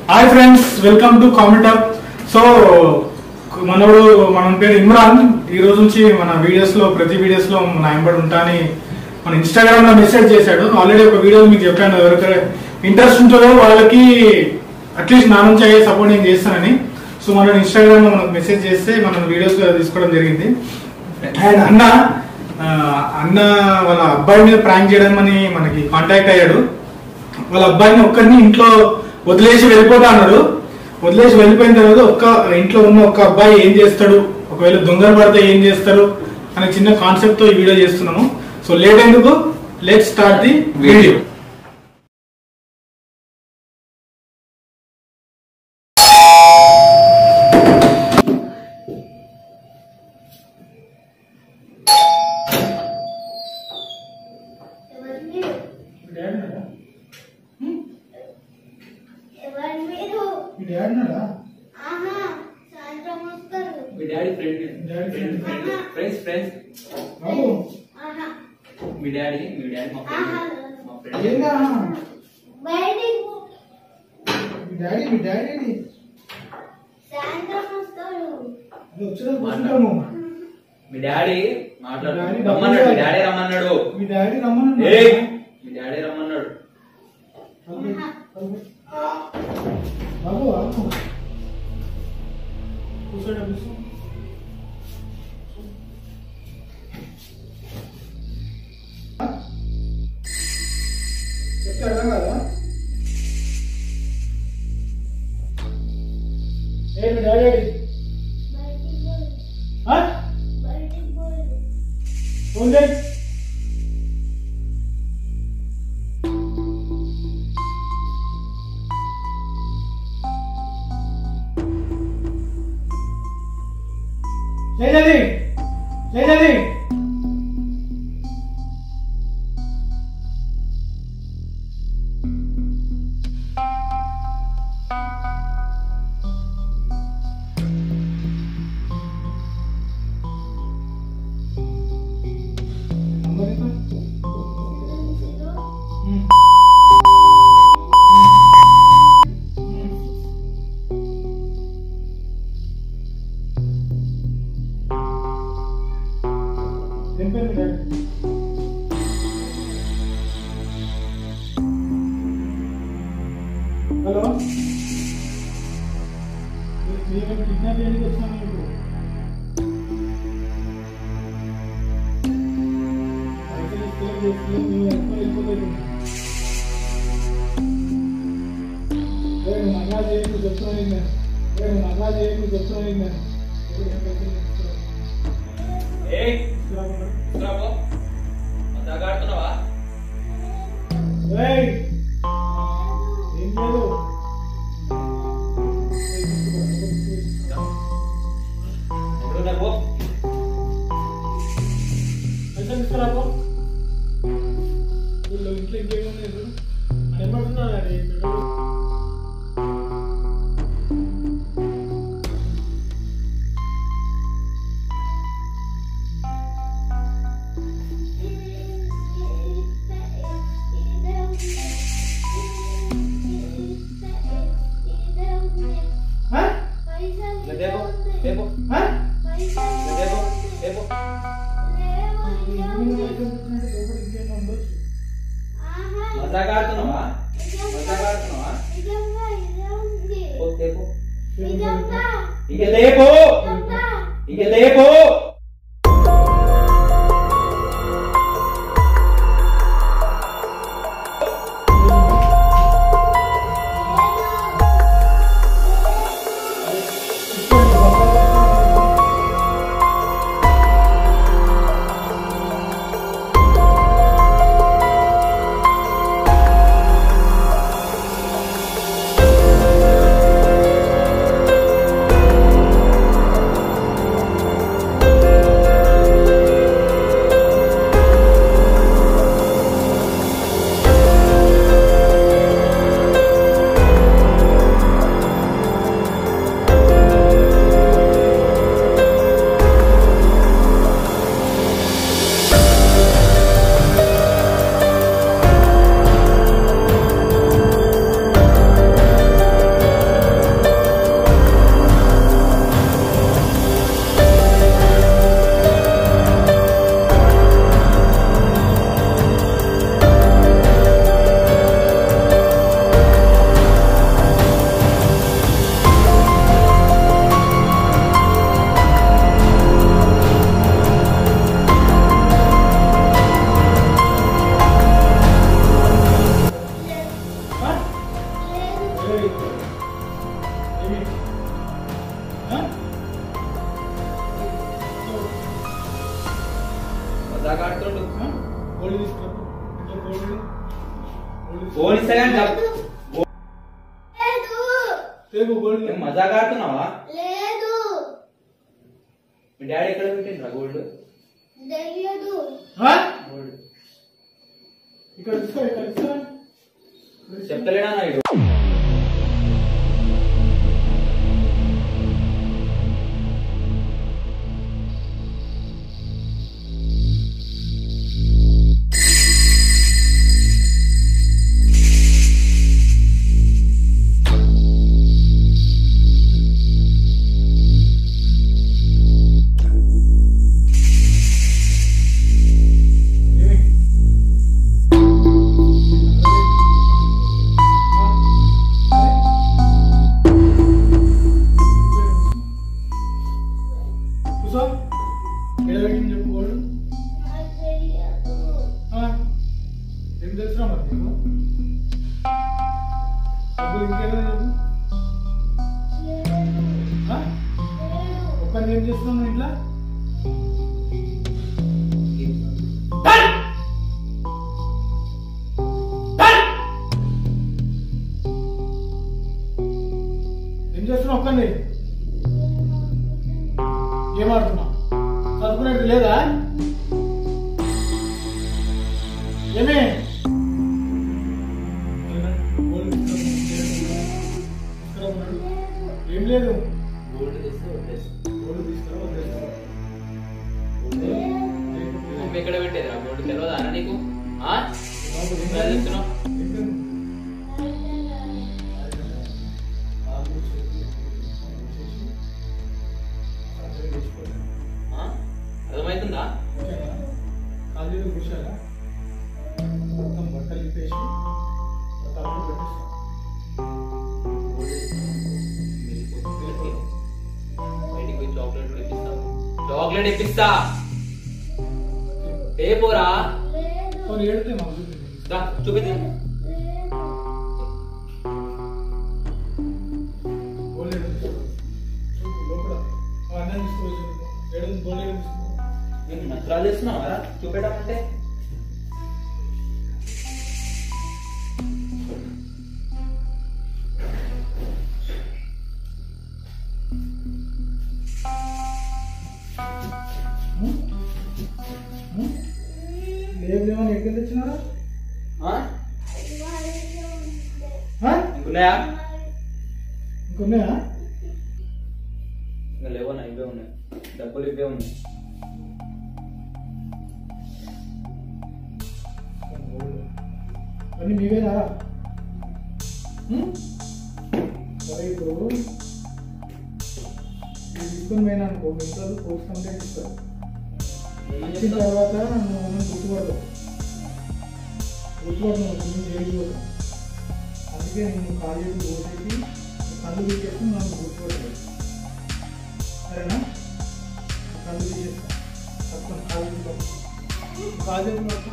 Hi friends, welcome to comment up. So మన పేరు ఇమ్రాన్. ఈ రోజు నుంచి మన వీడియోస్ లో ప్రతి వీడియోస్ లో మన ఎంబడి ఉంటా అని మన ఇన్స్టాగ్రామ్ లో మెసేజ్ చేశాడు. ఆల్రెడీ ఒక వీడియో మీకు చెప్పాను, ఎవరికైనా ఇంట్రెస్ట్ ఉంటుందో వాళ్ళకి అట్లీస్ట్ నా నుంచి అయ్యే సపోర్ట్ నేను చేస్తానని. సో మన ఇన్స్టాగ్రామ్ లో మనకు మెసేజ్ చేస్తే మనం వీడియోస్ తీసుకోవడం జరిగింది. అండ్ అన్న వాళ్ళ అబ్బాయి మీద ప్రాంక్ చేయడం మనకి కాంటాక్ట్ అయ్యాడు. వాళ్ళ అబ్బాయిని ఒక్కరిని ఇంట్లో వదిలేసి వెళ్ళిపోతా అన్నాడు. వదిలేసి వెళ్ళిపోయిన తర్వాత ఇంట్లో ఉన్న ఒక్క అబ్బాయి ఏం చేస్తాడు, ఒకవేళ దొంగలు పడితే ఏం చేస్తారు అనే చిన్న కాన్సెప్ట్ తో ఈ వీడియో చేస్తున్నాము. సో లేట్ ఎందుకు, let's start the video. Me daddy రమ్మన్నాడు. మీ డాడీ రమ్మన్నాడు. మీ డాడీ రమ్మన్నాడు. మీ డాడీ రమ్మన్నాడు. చెప్తాడు కదా. మీ డాడీ ఉంది. లేదండి లేదండి హలో, కిడ్నాప్ చేయడానికి వచ్చాను. మళ్ళా చేయకు చెప్తున్నాను. మళ్ళా చేయకు చెప్తున్నాను. ఏం లేదు. తీసుకురాబో. ఇంట్లో ఇంకేమీ లేదు అని ఏమంటున్నాడు. రేపు ఆ? రేపు రేపు ఇంకేమైనా ఉండొచ్చు. మజాక్ ఆడుతున్నావా రేపు ఇక రేపు మజాక్ ఆడుతుండు గోల్డ్ తీసుకో. ఫోన్ ఇస్తా కానీ గోల్డ్ మజాక్ ఆడుతున్నావా మీ డాడీ ఎక్కడ పెట్టిండ్రా గోల్డ్ గోల్డ్ ఇక్కడ తీసుకో. ఇక్కడ తీసుకో. చెప్తలేనా ఇడు చెప్పు గోల్డ్ ఏం తెలుసురా మరి నీకు? డబ్బులు ఇంకేమైనా చెప్పు. ఒక్కరిని ఏం చేస్తున్నావు ఇంట్లో? ఏం చేస్తున్నావు ఒక్కరిని? ఏం ఆడుతున్నావు? చదువుకునేది లేదా? ఏమే ఏం లేదు. గోల్డ్ తీస్తే వదిలేస్తా. గోల్డ్ తీసుకురా వదిలేస్తా. మమ్మీ ఎక్కడ పెట్టేది ఆ గోల్డ్ తెలియదా అన్న నీకు? చెప్తున్నావు అర్థమవుతుందా? కాలేజీలో కూర్చోాలా మొత్తం బట్టలు ఇప్పేసి తప్పుడు పెట్టేస్తాం. బయటికి పోయి చాక్లెట్ ఇప్పిస్తా ఏ పోరా ఏడితే మాకు చూపించు లోపల అన్నం తీసుకోవచ్చు. ఏడు గోల్డ్ తీసుకో. నేను నచ్చరాలు చేస్తున్నావా చూపెట్టమంటే? లేవని ఎక్కడ తెచ్చినారా? ఇంకున్నాయా? ఇంకొన్నాయా? ఇంకా లేవన్నా ఇవే ఉన్నాయి. డబ్బులు ఇవే ఉన్నాయి. అన్నీ మీవేనా? సరే ఇప్పుడు తీసుకుని పోయినా అనుకో మిగతాలు కోర్స్ కంప్లీట్ ఇస్తారు. ఇచ్చిన తర్వాత నువ్వు గుర్తుపడతావు చేయకపోతావు. అందుకే నేను కాలేజీ పోసేసి కళ్ళు తీసేసి నన్ను గుర్తుపడతాను. సరేనా? కళ్ళు తీసేస్తా పట్టుకోండి. కాలేజీ పట్టుకో కాలేజీ పట్టుకో.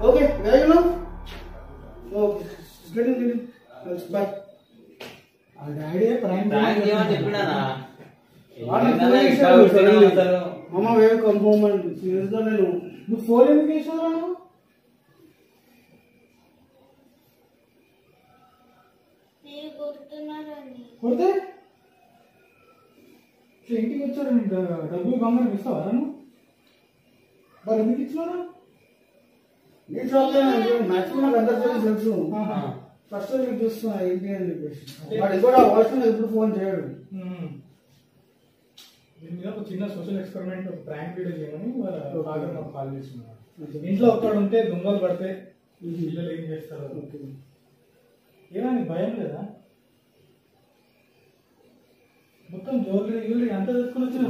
Okay, where are you now? Okay, get in. ఆ డాడీ ప్రాంక్ ప్రాంక్ ఏమని చెప్పినానా మామ వేరే కంపోమెంట్ సీరియస్ గా నేను నువ్వు ఫోన్ ఎందుకు వేసావు కొడితే ఇట్లా ఇంటికి వచ్చారు డబ్బులు బంగారం ఇస్తావా నువ్వు మరి ఎందుకు ఇచ్చినారా నీ షాప్ మ్యాక్సిమం నాకు అందరికీ తెలుసు ఫస్ట్ నీకు చూస్తున్నా ఏంటి అని చెప్పేసి వాడు కూడా వాట్సాప్ ఎప్పుడు ఫోన్ చేయడు. దీని మీద ఒక చిన్న సోషల్ ఎక్స్పెరిమెంట్ ప్రాంక్ వీడియో చేయమని వాళ్ళ ఫాదర్ మాకు కాల్ చేస్తున్నారు. ఇంట్లో ఒక్కడు ఉంటే దొంగలు పడితే పిల్లలు ఏం చేస్తారు ఏమని భయం లేదా? మొత్తం జ్యువెలరీ అంతా తెచ్చుకుని వచ్చిన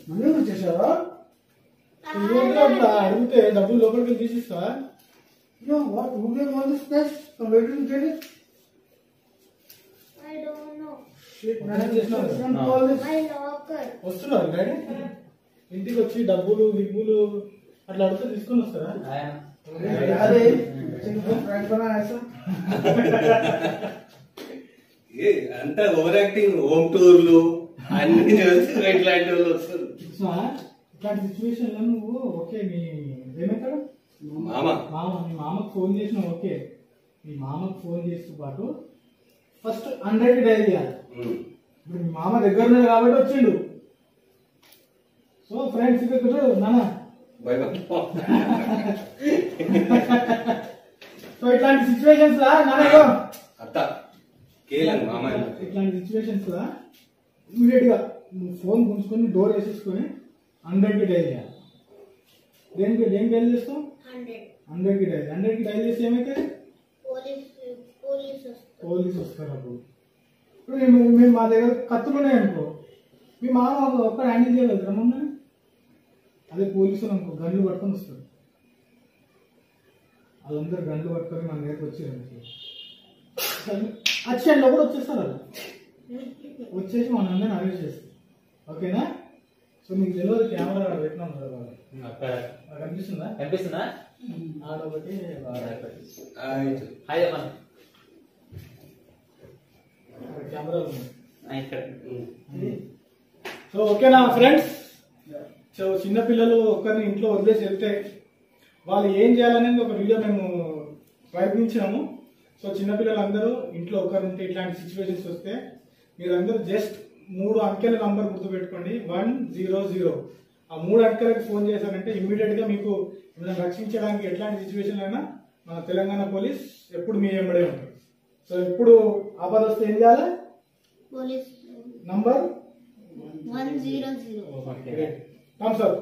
డబ్బులు చేసావా అడిగితే డబ్బులు లోపలికి తీసిస్తా. No, what? Who gave all this cash? From where did you get it? I don't know. Shit, Manage చేసినావు కదా? from all this. My locker. వస్తున్నారు డాడీ ఇంటికి వచ్చి డబ్బులు విగ్గులు అట్లా అడిగితే తీసుకొని వస్తారా? अरे फ्रेंड बना ऐसा ఏ అంతా ఓవర్ యాక్టింగ్ హోమ్ టూర్లు అన్ని ఇట్లాంటి వాళ్ళు వస్తారు. ఇట్లాంటి సిచ్యువేషన్ లో నువ్వు ఓకే మీ ఏమంటాడు మామ మీ మామకు ఫోన్ చేసిన ఓకే మీ మామకు ఫోన్ చేస్తూ పాటు ఫస్ట్ 100కి డైల్ చేయాలి. ఇప్పుడు మీ మామ దగ్గర ఉన్నాడు కాబట్టి వచ్చిండు. సో ఫ్రెండ్స్ ఇక్కడ నాన్న సో ఇట్లాంటి సిచ్యువేషన్స్ లా నాన్న అత్త కేలం మామ ఇట్లాంటి సిచ్యువేషన్స్ లా ఇమీడియట్ గా నువ్వు ఫోన్ గుంజుకొని డోర్ వేసేసుకొని 100కి డైల్ చేయాలి. దేనికి డైల్ చేస్తావు? 100కి డైల్ 100కి డైల్ చేస్తే ఏమైతే పోలీస్ వస్తారు. అప్పుడు ఇప్పుడు మేము మా దగ్గర కత్తులు ఉన్నాయనుకో మీ మామ ఒక్కడ హ్యాండిల్ చేయగలుగుతారా మమ్మల్ని? అదే పోలీసులు అనుకో గన్లు పట్టుకొని వస్తారు. వాళ్ళందరూ గన్లు పట్టుకొని మన దగ్గరకు వచ్చారు అచ్చంలో కూడా వచ్చేస్తారు. అలా వచ్చేసి మన అందరిని అరెస్ట్ చేస్తారు. ఓకేనా? సో మీకు తెలియదు కెమెరా పెట్టినాం కదా వాళ్ళు కనిపిస్తుందా? కనిపిస్తుందా? ఆడొకటి హాయ్ చెప్పండి. కెమెరాలు ఉన్నాయి. ఇక్కడ సో ఓకేనా ఫ్రెండ్స్? సో చిన్నపిల్లలు ఒక్కరిని ఇంట్లో వదిలేసి వెళ్తే వాళ్ళు ఏం చేయాలనేది ఒక వీడియో మేము ప్రయత్నించాము. సో చిన్నపిల్లలందరూ ఇంట్లో ఒకరుంటే ఇట్లాంటి సిచ్యువేషన్స్ వస్తే మీరందరూ జస్ట్ 3 అంకెల నంబర్ గుర్తుపెట్టుకోండి 100. ఆ 3 అంకెలకు ఫోన్ చేశారంటే ఇమ్మీడియట్ గా మీకు మిమ్మల్ని రక్షించడానికి ఎట్లాంటి సిచ్యువేషన్ అయినా మన తెలంగాణ పోలీస్ ఎప్పుడు మీ వెంబడే ఉంటారు. సో ఎప్పుడు ఆపద వస్తే ఏం చేయాలి? Police number 100. Thumbs up.